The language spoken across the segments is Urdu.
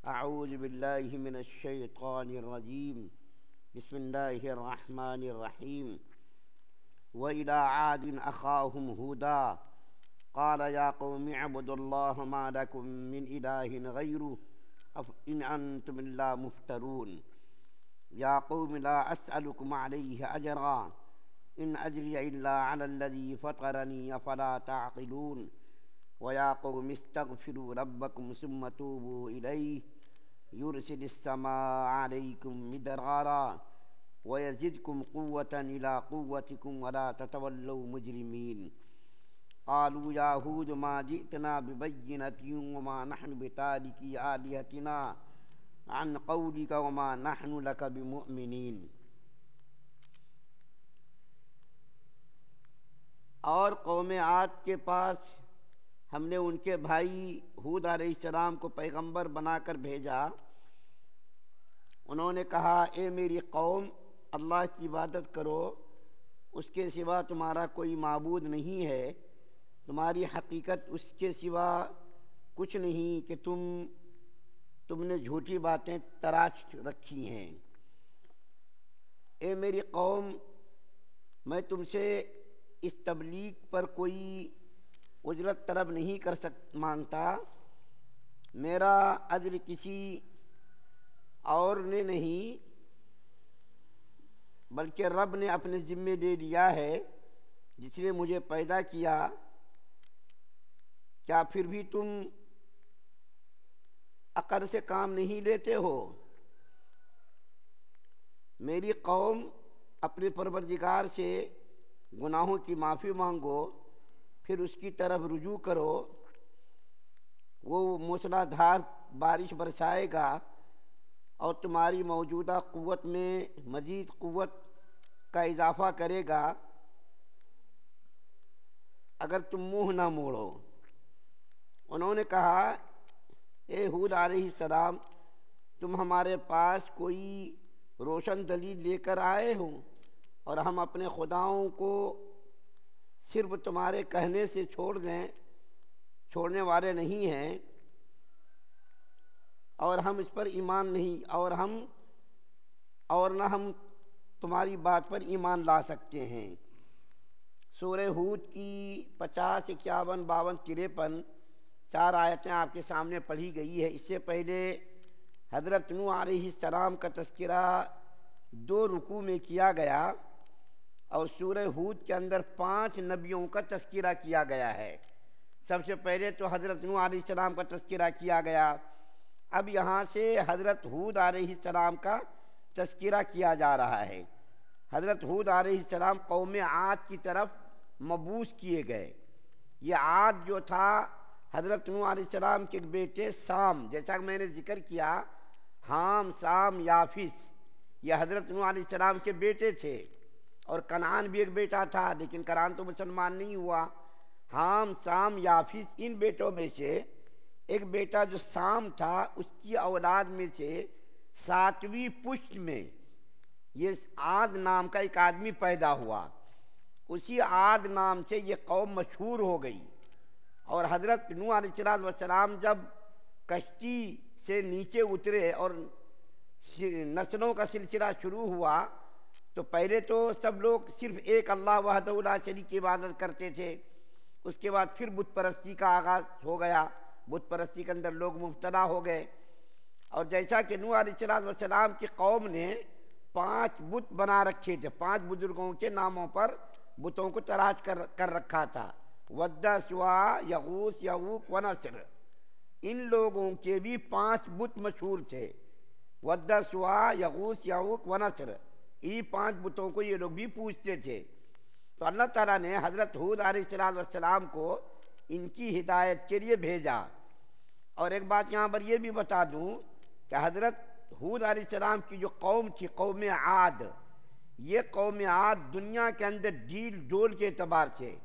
اعوذ باللہ من الشیطان الرجیم بسم اللہ الرحمن الرحیم وإلی عاد اخاهم ہودا قال یا قوم اعبدوا اللہ ما لکم من الہ غیرہ ان انتم الا مفترون یا قوم لا اسألکم علیہ اجرا ان اجری الا علی الذی فطرنی افلا تعقلون وَيَا قَوْمِ اسْتَغْفِرُوا رَبَّكُمْ ثُمَّ تُوبُوا إِلَيْهِ يُرْسِلِ السَّمَاءَ عَلَيْكُمْ مِدْرَارًا وَيَزِدْكُمْ قُوَّةً إِلَىٰ قُوَّتِكُمْ وَلَا تَتَوَلَّوْا مُجْرِمِينَ قَالُوا يَا هُودُ مَا جِئْتَنَا بِبَيِّنَةٍ وَمَا نَحْنُ بِتَارِكِي آلِهَتِنَا عَنْ قَوْلِكَ وَمَا نَحْنُ لَكَ بِمُؤْمِنِينَ۔ اور قوم عاد کے پاس ہم نے ان کے بھائی ہود علیہ السلام کو پیغمبر بنا کر بھیجا۔ انہوں نے کہا اے میری قوم، اللہ کی عبادت کرو، اس کے سوا تمہارا کوئی معبود نہیں ہے، تمہاری حقیقت اس کے سوا کچھ نہیں کہ تم نے جھوٹی باتیں تراش رکھی ہیں۔ اے میری قوم، میں تم سے اس تبلیغ پر کوئی اجرت طلب نہیں مانگتا، میرا اجر کسی اور نے نہیں بلکہ رب نے اپنے ذمے دے دیا ہے جس نے مجھے پیدا کیا۔ کیا پھر بھی تم عقل سے کام نہیں لیتے ہو؟ میری قوم، اپنے پروردگار سے گناہوں کی معافی مانگو، پھر اس کی طرف رجوع کرو، وہ موسلا دھار بارش برسائے گا اور تمہاری موجودہ قوت میں مزید قوت کا اضافہ کرے گا اگر تم منہ نہ موڑو۔ انہوں نے کہا اے ہود علیہ السلام، تم ہمارے پاس کوئی روشن دلیل لے کر آئے ہو اور ہم اپنے خداؤں کو صرف تمہارے کہنے سے چھوڑنے والے نہیں ہیں، اور ہم اس پر ایمان نہیں اور نہ ہم تمہاری بات پر ایمان لا سکتے ہیں۔ سورہ ہود کی 50، 51، 52، 53 4 آیتیں آپ کے سامنے پڑھی گئی ہے۔ اس سے پہلے حضرت نوح علیہ السلام کا تذکرہ 2 رکوع میں کیا گیا، اور سورہ ہود کے اندر 5 نبیوں کا تذکرہ کیا گیا ہے۔ سب سے پہلے تو حضرت نوح علیہ السلام کا تذکرہ کیا گیا، اب یہاں سے حضرت ہود علیہ السلام کا تذکرہ کیا جا رہا ہے۔ حضرت ہود علیہ السلام قوم عاد کی طرف مبعوث کیے گئے۔ یہ عاد جو تھا حضرت نوح علیہ السلام کے بیٹے سام، جیسا کہ میں نے ذکر کیا، حام، سام، یافس، یہ حضرت نوح علیہ السلام کے بیٹے تھے، اور کنعان بھی ایک بیٹا تھا، لیکن کنعان تو مسلمان نہیں ہوا۔ حام، سام، یافس، ان بیٹوں میں سے ایک بیٹا جو سام تھا، اس کی اولاد میں سے 7ویں پشت میں یہ عاد نام کا ایک آدمی پیدا ہوا۔ اسی عاد نام سے یہ قوم مشہور ہو گئی، اور حضرت نوح علیہ السلام جب کشتی سے نیچے اترے اور نسلوں کا سلسلہ شروع ہوا، تو پہلے تو سب لوگ صرف ایک اللہ وحدہ لا شریک کی عبادت کرتے تھے، اس کے بعد پھر بت پرستی کا آغاز ہو گیا، بت پرستی کے اندر لوگ مبتلا ہو گئے، اور جیسا کہ نوح علیہ السلام کی قوم نے 5 بت بنا رکھے تھے، 5 بزرگوں کے ناموں پر بتوں کو تراش کر رکھا تھا، ود، سوا، یغوث، یعوق و نصر۔ ان لوگوں کے بھی 5 بت مشہور تھے، ود، سوا، یغوث، یعوق و نصر۔ یہ 5 بتوں کو یہ لوگ بھی پوجتے تھے۔ تو اللہ تعالیٰ نے حضرت ہود علیہ السلام کو ان کی ہدایت کے لیے بھیجا۔ اور ایک بات یہاں پر یہ بھی بتا دوں کہ حضرت ہود علیہ السلام کی جو قوم تھی، قوم عاد، یہ قوم عاد دنیا کے اندر ڈیل ڈول کے اعتبار سے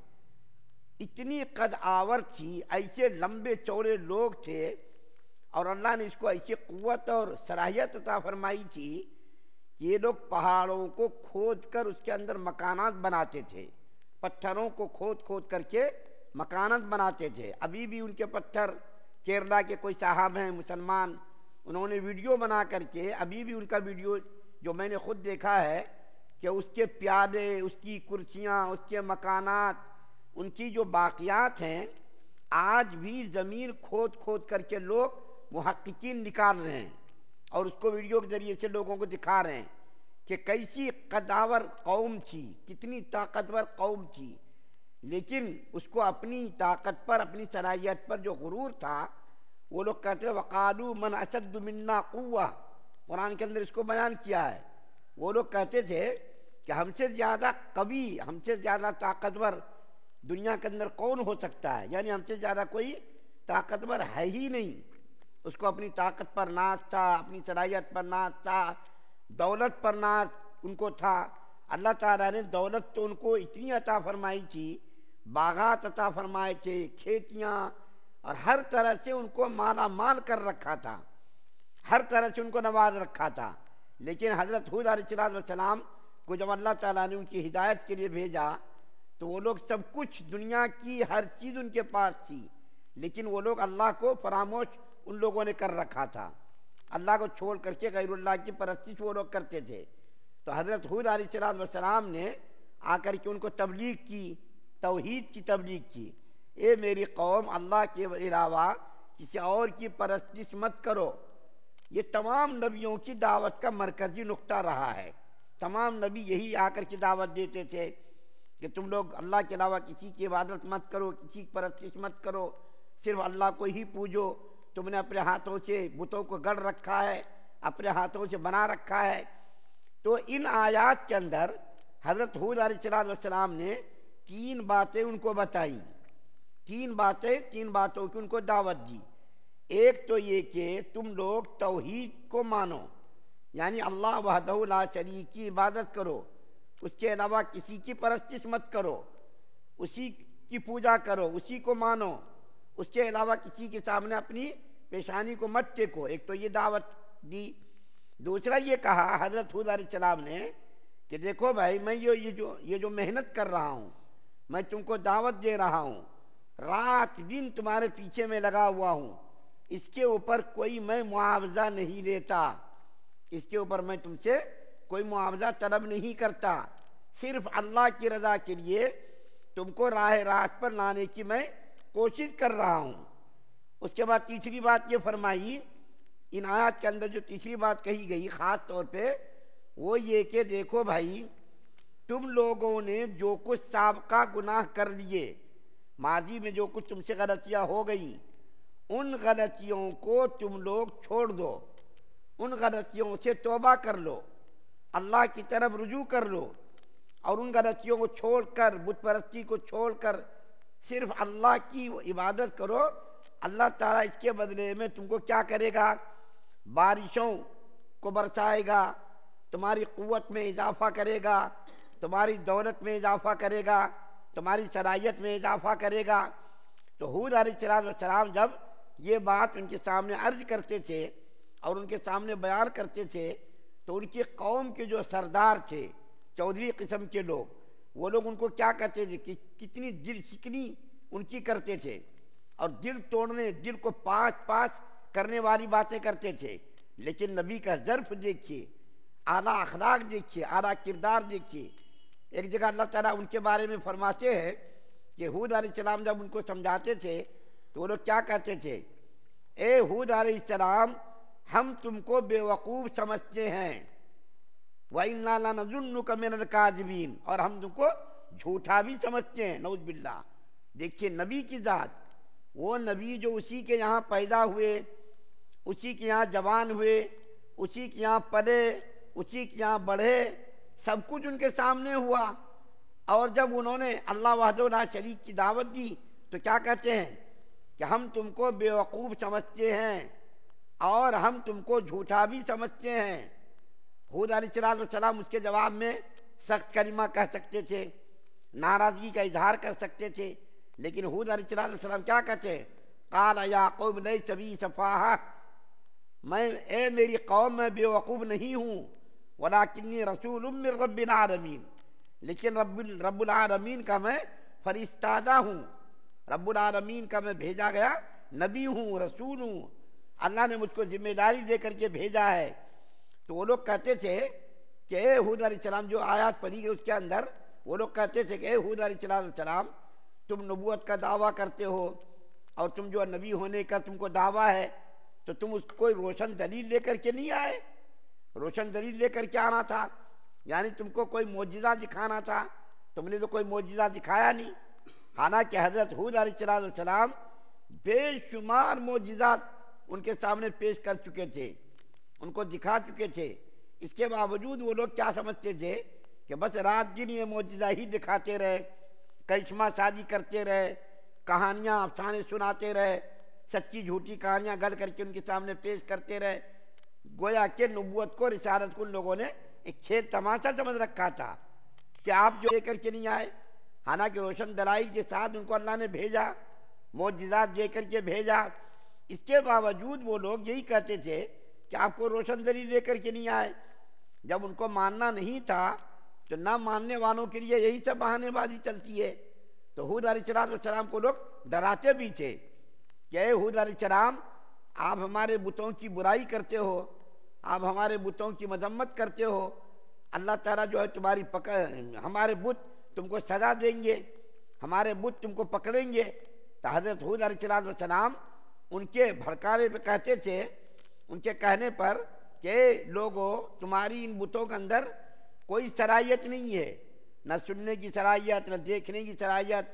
اتنی قد آور تھی، ایسے لمبے چوڑے لوگ تھے، اور اللہ نے اس کو ایسی قوت اور صلاحیت عطا فرمائی تھی کہ یہ لوگ پہاڑوں کو کھود کر اس کے اندر مکانات بناتے تھے، پتھروں کو کھود کر کے مکانات بناتے تھے۔ ابھی بھی ان کے پتھر، کیرلا کے کوئی صاحب ہیں مسلمان، انہوں نے ویڈیو بنا کر کے، ابھی بھی ان کا ویڈیو جو میں نے خود دیکھا ہے کہ اس کے پیادے، اس کی کرسیاں، اس کے مکانات، ان کی جو باقیات ہیں، آج بھی زمین کھود کھود کر کے لوگ محققین نکال رہے ہیں اور اس کو ویڈیو کے ذریعے سے لوگوں کو دکھا رہے ہیں کہ کیسی قداور قوم تھی، کتنی طاقتور قوم تھی، لیکن اس کو اپنی طاقت پر، اپنی صلاحیت پر جو غرور تھا، وہ لوگ کہتے ہیں وَقَالُوا مَنْ أَشَدُّ مِنَّا قُوَّةً، قرآن کے اندر اس کو بیان کیا ہے۔ وہ لوگ کہتے تھے کہ ہم سے زیادہ قوی، ہم سے زیادہ طاقتور دنیا کے اندر کون ہو سکتا ہے، یعنی ہم سے زیادہ کوئی طاقتور ہے ہی نہیں۔ اس کو اپنی طاقت پر ناز تھا، اپنی صلاحیت پر ناز تھا، دولت پر ناز ان کو تھا۔ اللہ تعالیٰ نے دولت تو ان کو اتنی عطا فرمائی تھی، باغات عطا فرمائے تھے، کھیتیاں، اور ہر طرح سے ان کو مالا مال کر رکھا تھا، ہر طرح سے ان کو نواز رکھا تھا۔ لیکن حضرت ہود علیہ السلام کو جب اللہ تعالیٰ نے ان کی ہدایت کے لیے بھیجا تو وہ لوگ سب کچھ، دنیا کی ہر چیز ان کے پاس تھی، لیکن وہ لوگ اللہ کو فراموش ان لوگوں نے کر رکھا تھا۔ اللہ کو چھوڑ کر کے غیر اللہ کی پرستش وہ لوگ کرتے تھے۔ تو حضرت ہود علیہ السلام نے آ کر کے ان کو تبلیغ کی، توحید کی تبلیغ کی۔ اے میری قوم، اللہ کے علاوہ کسی اور کی پرستش مت کرو۔ یہ تمام نبیوں کی دعوت کا مرکزی نقطہ رہا ہے۔ تمام نبی یہی آ کر کے دعوت دیتے تھے کہ تم لوگ اللہ کے علاوہ کسی کی عبادت مت کرو، کسی کی پرستش مت کرو، صرف اللہ کو ہی پوجو۔ تم نے اپنے ہاتھوں سے بتوں کو گڑھ رکھا ہے، اپنے ہاتھوں سے بنا رکھا ہے۔ تو ان آیات کے اندر حضرت ہود علیہ السلام نے تین باتیں ان کو بتائیں، تین باتوں کی ان کو دعوت دی۔ ایک تو یہ کہ تم لوگ توحید کو مانو، یعنی اللہ وحدہ لا شریک کی عبادت کرو، اس کے علاوہ کسی کی پرستش مت کرو، اسی کی پوجا کرو، اسی کو مانو، اس کے علاوہ کسی کے سامنے اپنی پیشانی کو مت ٹیکو۔ ایک تو یہ دعوت دی۔ دوسرا یہ کہا حضرت ہود علیہ السلام نے کہ دیکھو بھائی، میں یہ جو محنت کر رہا ہوں، میں تم کو دعوت دے رہا ہوں، رات دن تمہارے پیچھے میں لگا ہوا ہوں، اس کے اوپر کوئی میں معاوضہ نہیں لیتا، اس کے اوپر میں تم سے کوئی معاوضہ طلب نہیں کرتا، صرف اللہ کی رضا کے لیے تم کو راہ راست پر لانے کی میں کوشش کر رہا ہوں۔ اس کے بعد تیسری بات یہ فرمائی، ان آیات کے اندر جو تیسری بات کہی گئی خاص طور پہ، وہ یہ کہ دیکھو بھائی، تم لوگوں نے جو کچھ سابقہ گناہ کر لیے، ماضی میں جو کچھ تم سے غلطیاں ہو گئیں، ان غلطیوں کو تم لوگ چھوڑ دو، ان غلطیوں سے توبہ کر لو، اللہ کی طرف رجوع کر لو، اور ان غلطیوں کو چھوڑ کر، بت پرستی کو چھوڑ کر صرف اللہ کی عبادت کرو۔ اللہ تعالیٰ اس کے بدلے میں تم کو کیا کرے گا؟ بارشوں کو برسائے گا، تمہاری قوت میں اضافہ کرے گا، تمہاری دولت میں اضافہ کرے گا، تمہاری صلاحیت میں اضافہ کرے گا۔ تو ہود علیہ السلام جب یہ بات ان کے سامنے عرض کرتے تھے اور ان کے سامنے بیان کرتے تھے تو ان کی قوم کے جو سردار تھے، چودھری قسم کے لوگ، وہ لوگ ان کو کیا کہتے تھے کہ کتنی دل شکنی ان کی کرتے تھے، اور دل توڑنے، دل کو پاس پاس کرنے والی باتیں کرتے تھے۔ لیکن نبی کا ظرف دیکھیے، اعلیٰ اخلاق دیکھیے، اعلیٰ کردار دیکھیے۔ ایک جگہ اللہ تعالیٰ ان کے بارے میں فرماتے ہیں کہ ہود علیہ السلام جب ان کو سمجھاتے تھے تو وہ لوگ کیا کہتے تھے؟ اے ہود علیہ السلام، ہم تم کو بے وقوف سمجھتے ہیں، وَإِنَّا لَنَظُنُّكَ مِنَ الْكَاذِبِينَ، اور ہم تم کو جھوٹا بھی سمجھتے ہیں، نعوذ باللہ۔ دیکھیے نبی کی ذات، وہ نبی جو اسی کے یہاں پیدا ہوئے، اسی کے یہاں جوان ہوئے، اسی کے یہاں پلے، اسی کے یہاں بڑھے، سب کچھ ان کے سامنے ہوا، اور جب انہوں نے اللہ وحدہ لا شریک کی دعوت دی تو کیا کہتے ہیں کہ ہم تم کو بے وقوف سمجھتے ہیں اور ہم تم کو جھوٹا بھی سمجھتے ہیں۔ ہود علیہ السلام اس کے جواب میں سخت کلمہ کہہ سکتے تھے، ناراضگی کا اظہار کر سکتے تھے، لیکن ہود علیہ السلام کیا کہتے ہیں؟ قال یا قوم لیس بی سفاہہ، اے میری قوم، میں بے وقوف نہیں ہوں، ولکنی رسول من رب العالمین، لیکن رب العالمین کا میں فرستادہ ہوں، رب العالمین کا میں بھیجا گیا نبی ہوں، رسول ہوں۔ اللہ نے مجھ کو ذمہ داری دے کر کے بھیجا ہے۔ تو وہ لوگ کہتے تھے کہ اے ہود علیہ السلام، جو آیات پڑھی گئی اس کے اندر وہ لوگ کہتے تھے کہ اے ہود علیہ السلام، تم نبوت کا دعویٰ کرتے ہو اور تم جو نبی ہونے کا تم کو دعویٰ ہے، تو تم اس کوئی روشن دلیل لے کر کے نہیں آئے؟ روشن دلیل لے کر کے آنا تھا، یعنی تم کو کوئی معجزہ دکھانا تھا، تم نے تو کوئی معجزہ دکھایا نہیں۔ حالانکہ حضرت ہود علیہ السلام بے شمار معجزات ان کے سامنے پیش کر چکے تھے، ان کو دکھا چکے تھے۔ اس کے باوجود وہ لوگ کیا سمجھتے تھے کہ بس رات دن یہ معجزہ ہی دکھاتے رہے، کرشمہ سازی کرتے رہے، کہانیاں افسانے سناتے رہے، سچی جھوٹی کہانیاں گڑھ کر کے ان کے سامنے پیش کرتے رہے۔ گویا کہ نبوت کو، رسالت کو ان لوگوں نے ایک کھیل تماشا سمجھ رکھا تھا کہ آپ جو لے کر کے نہیں آئے۔ حالانکہ روشن دلائل کے ساتھ ان کو اللہ نے بھیجا، معجزات دے کر کے بھیجا۔ اس کے باوجود وہ لوگ یہی کہتے تھے کہ آپ کو روشن دلیل لے کر کے نہیں آئے۔ جب ان کو ماننا نہیں تھا تو نہ ماننے والوں کے لیے یہی سب بہانے بازی چلتی ہے۔ تو ہود علیہ السلام کو لوگ ڈراتے بھی تھے کہ اے ہود علیہ السلام، آپ ہمارے بتوں کی برائی کرتے ہو، آپ ہمارے بتوں کی مذمت کرتے ہو، اللہ تعالیٰ جو ہے تمہاری ہمارے بت تم کو سزا دیں گے، ہمارے بت تم کو پکڑیں گے۔ تو حضرت ہود علیہ السلام ان کے بھڑکانے پہ کہتے تھے، ان کے کہنے پر کہ لوگوں، تمہاری ان بتوں کے اندر کوئی صلاحیت نہیں ہے، نہ سننے کی صلاحیت، نہ دیکھنے کی صلاحیت،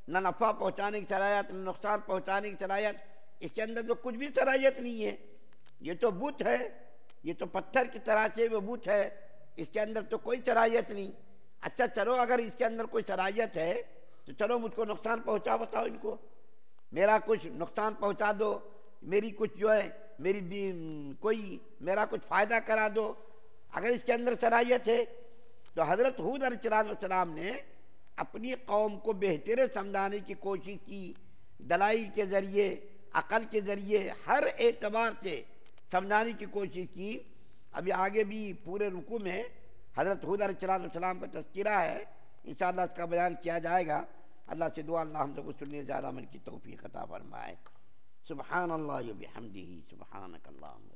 نہ نفع پہنچانے کی صلاحیت، نہ نقصان پہنچانے کی صلاحیت، اس کے اندر تو کچھ بھی صلاحیت نہیں ہے۔ یہ تو بت ہے، یہ تو پتھر کی طرح سے وہ بت ہے، اس کے اندر تو کوئی صلاحیت نہیں۔ اچھا چلو، اگر اس کے اندر کوئی صلاحیت ہے تو چلو مجھ کو نقصان پہنچا، بتاؤ ان کو، میرا کچھ نقصان پہنچا دو، میری کچھ جو ہے کوئی میرا کچھ فائدہ کرا دو، اگر اس کے اندر صلاحیت ہے۔ تو حضرت ہود علیہ السلام نے اپنی قوم کو بہتر سمجھانے کی کوشش کی، دلائل کے ذریعے، عقل کے ذریعے، ہر اعتبار سے سمجھانے کی کوشش کی۔ ابھی آگے بھی پورے رکوع میں حضرت ہود علیہ السلام کا تذکرہ ہے، انشاءاللہ اس کا بیان کیا جائے گا۔ اللہ سے دعا اللہ ہم سب کو سننے زیادہ عمل کی توفیق عطا فرمائے۔ سبحان اللہ و بحمدہ، سبحانک اللہم۔